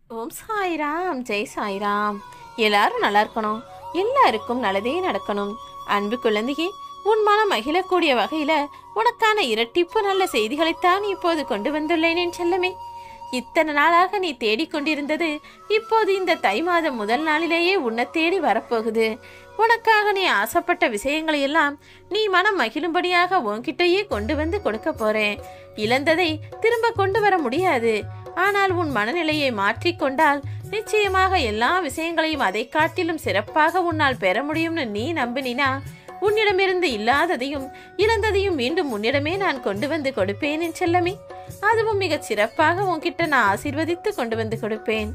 ஓம் சாய்ராம், ஜெய் சாய்ராம். எல்லாரும் நல்லா இருக்கணும், எல்லாருக்கும் நல்லதே நடக்கணும். அன்பு குழந்தையே, உன் மனம் மகிழக்கூடிய வகையில உனக்கான இரட்டிப்பு நல்ல செய்திகளைத்தான் இப்போது கொண்டு வந்துள்ளேன் என் செல்லமே. இத்தனை நாளாக நீ தேடிக்கொண்டிருந்தது இப்போது இந்த தை மாதம் முதல் நாளிலேயே உன்னை தேடி வரப்போகுது. உனக்காக நீ ஆசைப்பட்ட விஷயங்களை எல்லாம் நீ மனம் மகிழும்படியாக உன்கிட்டயே கொண்டு வந்து கொடுக்க போறேன். இழந்ததை திரும்ப கொண்டு வர முடியாது. ஆனால் உன் மனநிலையை மாற்றிக்கொண்டால் நிச்சயமாக எல்லா விஷயங்களையும் அதை காட்டிலும் சிறப்பாக உன்னால் பெற முடியும்னு நீ நம்பினா, உன்னிடமிருந்து இல்லாததையும் இழந்ததையும் மீண்டும் உன்னிடமே நான் கொண்டு வந்து கொடுப்பேன் என் செல்லமே. அதுவும் மிகச் சிறப்பாக உன்கிட்ட நான் ஆசீர்வதித்து கொண்டு வந்து கொடுப்பேன்.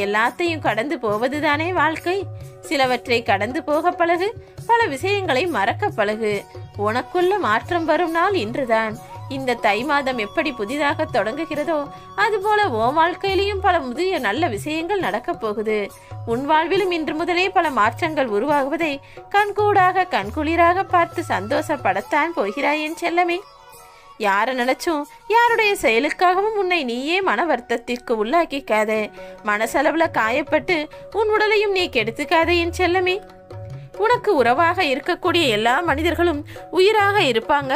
எல்லாத்தையும் கடந்து போவதுதானே வாழ்க்கை. சிலவற்றை கடந்து போக பழகு, பல விஷயங்களை மறக்க பழகு. உனக்குள்ள மாற்றம் வரும் நாள் இன்றுதான். இந்த தை மாதம் எப்படி புதிதாக தொடங்குகிறதோ அதுபோல உன் வாழ்க்கையிலையும் பல புதிய நல்ல விஷயங்கள் நடக்கப் போகுது. உன் வாழ்விலும் இன்று முதலே பல மாற்றங்கள் உருவாகுவதை கண்கூடாக கண்குளிராக பார்த்து சந்தோஷப்படத்தான் போகிறாய் என் செல்லமே. யாரை நினைச்சும் யாருடைய செயலுக்காகவும் உன்னை நீயே மன வருத்தத்திற்கு உள்ளாக்கிக்காத. மனசளவுல காயப்பட்டு உன் உடலையும் நீ கெடுத்துக்காத என் செல்லமே. உனக்கு உறவாக இருக்கக்கூடிய எல்லா மனிதர்களும் உயிராக இருப்பாங்க,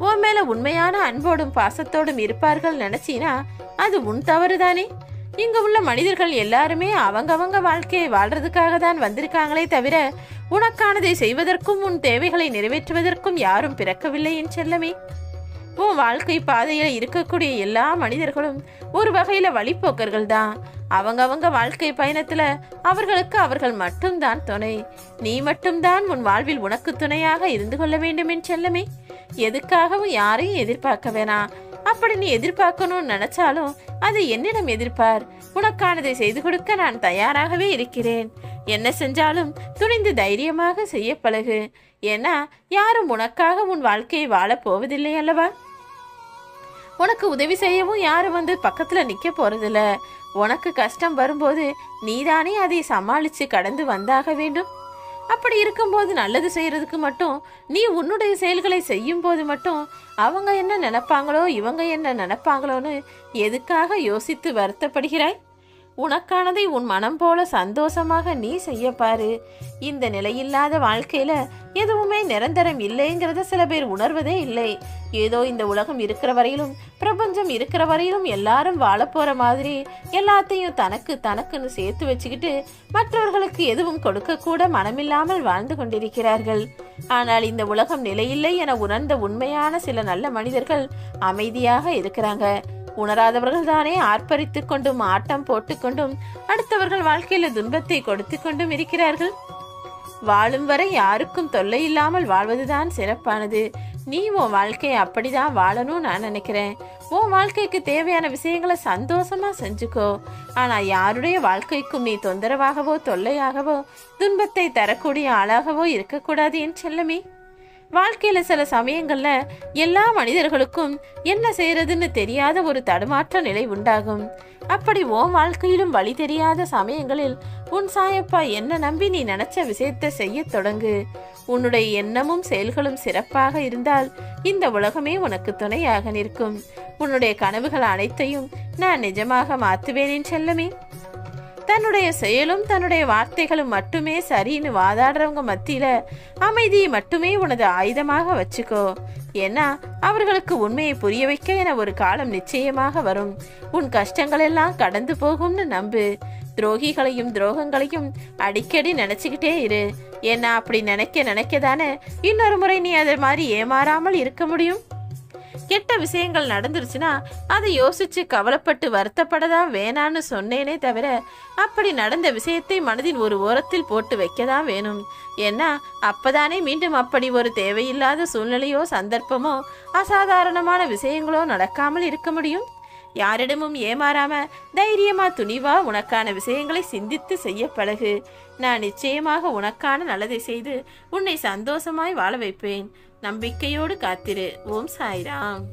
உன் மேல உண்மையான அன்போடும் பாசத்தோடும் இருப்பார்கள் நினைச்சினா அது உன் தவறுதானே. இங்க உள்ள மனிதர்கள் எல்லாருமே அவங்கவங்க வாழ்க்கையை வாழ்றதுக்காக தான் வந்திருக்காங்களே தவிர உனக்கானதை செய்வதற்கும் உன் தேவைகளை நிறைவேற்றுவதற்கும் யாரும் பிறக்கவில்லை என் செல்லமே. உன் வாழ்க்கை பாதையில இருக்கக்கூடிய எல்லா மனிதர்களும் ஒரு வகையில வழிப்போக்கர்கள் தான். அவங்கவங்க வாழ்க்கை பயணத்துல அவர்களுக்கு அவர்கள் மட்டும்தான் துணை. நீ மட்டும்தான் உன் வாழ்வில் உனக்கு துணையாக இருந்து கொள்ள வேண்டும் என் செல்லமே. எதுக்காகவும் யாரையும் எதிர்பார்க்க வேணாம். அப்படி நீ எதிர்பார்க்கணும்னு நினைச்சாலும் அதை என்னிடம் எதிர்பார். உனக்கானதை செய்து கொடுக்க நான் தயாராகவே இருக்கிறேன். என்ன செஞ்சாலும் துணிந்து தைரியமாக செய்ய பழகு. ஏன்னா யாரும் உனக்காக உன் வாழ்க்கையை வாழப் போவதில்லை அல்லவா. உனக்கு உதவி செய்யவும் யாரும் வந்து பக்கத்துல நிக்க போறதில்ல. உனக்கு கஷ்டம் வரும்போது நீதானே அதை சமாளிச்சு கடந்து வந்தாக வேண்டும். அப்படி இருக்கும்போது நல்லது செய்யறதுக்கு மட்டும் நீ உன்னுடைய செயல்களை செய்யும் போது மட்டும் அவங்க என்ன நினைப்பாங்களோ இவங்க என்ன நினைப்பாங்களோன்னு எதுக்காக யோசித்து வருத்தப்படுகிறாய்? உனக்கானதை உன் மனம் போல சந்தோஷமாக நீ செய்ய பாரு. இந்த நிலையில்லாத வாழ்க்கையில எதுவுமே நிரந்தரம் இல்லைங்கிறத சில பேர் உணர்வதே இல்லை. ஏதோ இந்த உலகம் இருக்கிற வரையிலும் பிரபஞ்சம் இருக்கிற வரையிலும் எல்லாரும் வாழ போற மாதிரி எல்லாத்தையும் தனக்கு தனக்குன்னு சேர்த்து வச்சுக்கிட்டு மற்றவர்களுக்கு எதுவும் கொடுக்க கூட மனமில்லாமல் வாழ்ந்து கொண்டிருக்கிறார்கள். ஆனால் இந்த உலகம் நிலையில்லை என உணர்ந்த உண்மையான சில நல்ல மனிதர்கள் அமைதியாக இருக்கிறாங்க. உணராதவர்கள் தானே ஆர்ப்பரித்து கொண்டும் ஆட்டம் போட்டுக்கொண்டும் அடுத்தவர்கள் வாழ்க்கையில துன்பத்தை கொடுத்து கொண்டும் இருக்கிறார்கள். வாழும் வரை யாருக்கும் தொல்லை இல்லாமல் வாழ்வதுதான் சிறப்பானது. நீ உன் வாழ்க்கையை அப்படிதான் வாழணும் நான் நினைக்கிறேன். உன் வாழ்க்கைக்கு தேவையான விஷயங்களை சந்தோஷமா செஞ்சுக்கோ. ஆனா யாருடைய வாழ்க்கைக்கும் நீ தொந்தரவாகவோ தொல்லையாகவோ துன்பத்தை தரக்கூடிய ஆளாகவோ இருக்கக்கூடாது என் செல்லமே. வாழ்க்கையில சில சமயங்கள்ல எல்லா மனிதர்களுக்கும் என்ன செய்யறதுன்னு தெரியாத ஒரு தடுமாற்ற நிலை உண்டாகும். அப்படி உன் வாழ்க்கையிலும் வழி தெரியாத சமயங்களில் உன் சாயப்பா என்ன நம்பி நீ நினைச்ச விஷயத்தை செய்ய தொடங்கு. உன்னுடைய எண்ணமும் செயல்களும் சிறப்பாக இருந்தால் இந்த உலகமே உனக்கு துணையாக நிற்கும். உன்னுடைய கனவுகள் அனைத்தையும் நான் நிஜமாக மாத்துவேன் செல்லமே. தன்னுடைய செயலும் தன்னுடைய வார்த்தைகளும் மட்டுமே சரின்னு வாதாடுறவங்க மத்தியில அமைதியை மட்டுமே உனது ஆயுதமாக வச்சுக்கோ. ஏன்னா அவர்களுக்கு உண்மையை புரிய வைக்க என ஒரு காலம் நிச்சயமாக வரும். உன் கஷ்டங்கள் எல்லாம் கடந்து போகும்னு நம்பு. துரோகிகளையும் துரோகங்களையும் அடிக்கடி நினைச்சுக்கிட்டே இரு. ஏன்னா அப்படி நினைக்கதானே இன்னொரு முறை நீ அதை மாதிரி ஏமாறாமல் இருக்க முடியும். கெட்ட விஷயங்கள் நடந்துருச்சுன்னா அதை யோசிச்சு கவலைப்பட்டு வருத்தப்படதான் வேணான்னு சொன்னேனே தவிர அப்படி நடந்த விஷயத்தை மனதின் ஒரு ஓரத்தில் போட்டு வைக்கதான் வேணும். ஏன்னா அப்பதானே மீண்டும் அப்படி ஒரு தேவையில்லாத சூழ்நிலையோ சந்தர்ப்பமோ அசாதாரணமான விஷயங்களோ நடக்காமல் இருக்க முடியும். யாரிடமும் ஏமாறாம தைரியமா துணிவா உனக்கான விஷயங்களை சிந்தித்து செய்ய பழகு. நான் நிச்சயமாக உனக்கான நல்லதை செய்து உன்னை சந்தோஷமாய் வாழ வைப்பேன். நம்பிக்கையோடு காத்திரு. ஓம் சாய்ராம்.